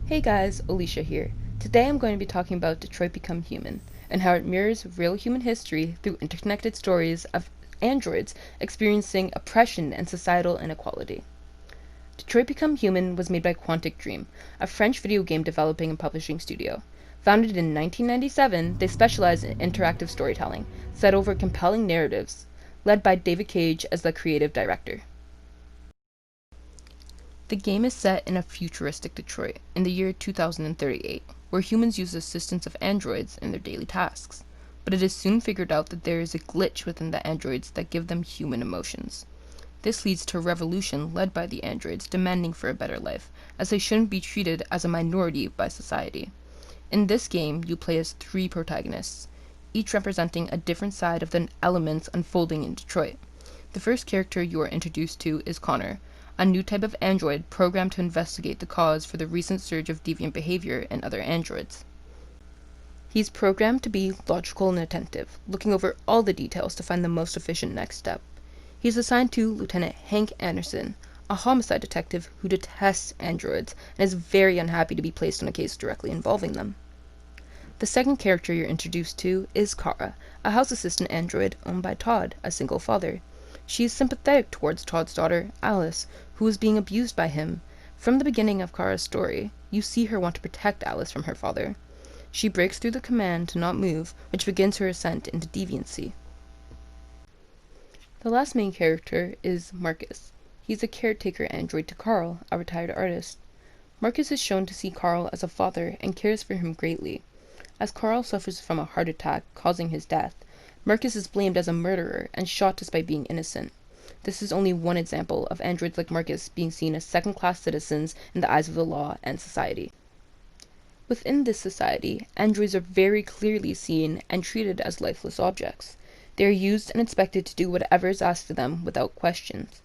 Hey guys, Alicia here. Today I'm going to be talking about Detroit Become Human, and how it mirrors real human history through interconnected stories of androids experiencing oppression and societal inequality. Detroit Become Human was made by Quantic Dream, a French video game developing and publishing studio. Founded in 1997, they specialize in interactive storytelling, set over compelling narratives, led by David Cage as the creative director. The game is set in a futuristic Detroit in the year 2038, where humans use the assistance of androids in their daily tasks. But it is soon figured out that there is a glitch within the androids that give them human emotions. This leads to a revolution led by the androids demanding for a better life, as they shouldn't be treated as a minority by society. In this game, you play as three protagonists, each representing a different side of the elements unfolding in Detroit. The first character you are introduced to is Connor, a new type of android programmed to investigate the cause for the recent surge of deviant behavior in other androids. He's programmed to be logical and attentive, looking over all the details to find the most efficient next step. He's assigned to Lieutenant Hank Anderson, a homicide detective who detests androids and is very unhappy to be placed on a case directly involving them. The second character you're introduced to is Kara, a house assistant android owned by Todd, a single father. She is sympathetic towards Todd's daughter, Alice, who is being abused by him. From the beginning of Kara's story, you see her want to protect Alice from her father. She breaks through the command to not move, which begins her ascent into deviancy. The last main character is Marcus. He's a caretaker android to Carl, a retired artist. Marcus is shown to see Carl as a father and cares for him greatly. As Carl suffers from a heart attack causing his death, Marcus is blamed as a murderer and shot despite being innocent. This is only one example of androids like Marcus being seen as second-class citizens in the eyes of the law and society. Within this society, androids are very clearly seen and treated as lifeless objects. They are used and expected to do whatever is asked of them without questions.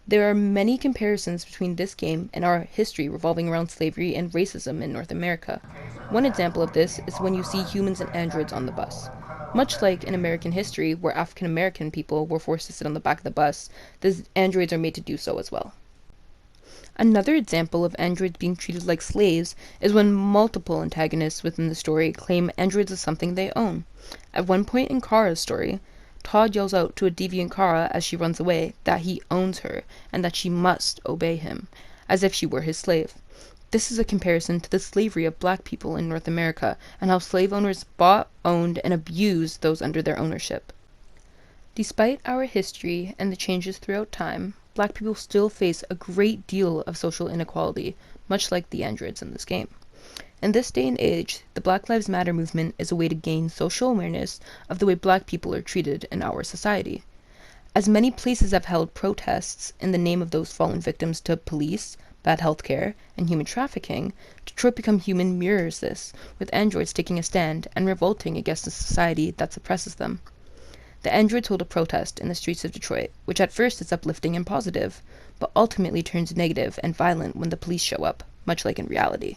There are many comparisons between this game and our history revolving around slavery and racism in North America. One example of this is when you see humans and androids on the bus. Much like in American history, where African American people were forced to sit on the back of the bus, the androids are made to do so as well. Another example of androids being treated like slaves is when multiple antagonists within the story claim androids as something they own. At one point in Kara's story, Todd yells out to a deviant Kara as she runs away that he owns her and that she must obey him, as if she were his slave. This is a comparison to the slavery of black people in North America and how slave owners bought, owned, and abused those under their ownership. Despite our history and the changes throughout time, black people still face a great deal of social inequality, much like the androids in this game. In this day and age, the Black Lives Matter movement is a way to gain social awareness of the way black people are treated in our society. As many places have held protests in the name of those fallen victims to police, bad healthcare, and human trafficking, Detroit Become Human mirrors this, with androids taking a stand and revolting against a society that suppresses them. The androids hold a protest in the streets of Detroit, which at first is uplifting and positive, but ultimately turns negative and violent when the police show up, much like in reality.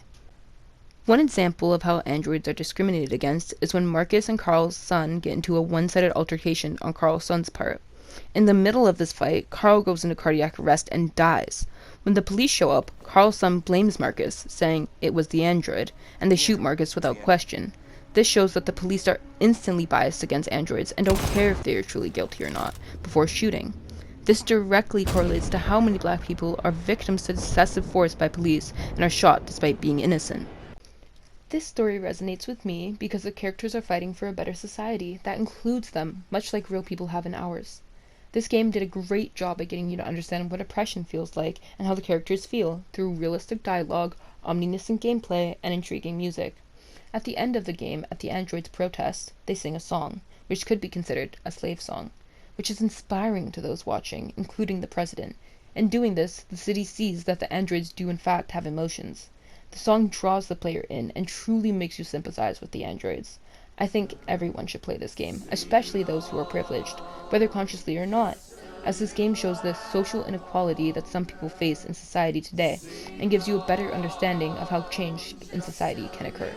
One example of how androids are discriminated against is when Marcus and Carl's son get into a one-sided altercation on Carl's son's part. In the middle of this fight, Carl goes into cardiac arrest and dies. When the police show up, Carl's son blames Marcus, saying it was the android, and they shoot Marcus without question. This shows that the police are instantly biased against androids and don't care if they are truly guilty or not, before shooting. This directly correlates to how many black people are victims to excessive force by police and are shot despite being innocent. This story resonates with me because the characters are fighting for a better society that includes them, much like real people have in ours. This game did a great job at getting you to understand what oppression feels like and how the characters feel through realistic dialogue, omniscient gameplay, and intriguing music. At the end of the game, at the androids' protest, they sing a song, which could be considered a slave song, which is inspiring to those watching, including the president. In doing this, the city sees that the androids do in fact have emotions. The song draws the player in and truly makes you sympathize with the androids. I think everyone should play this game, especially those who are privileged, whether consciously or not, as this game shows the social inequality that some people face in society today, and gives you a better understanding of how change in society can occur.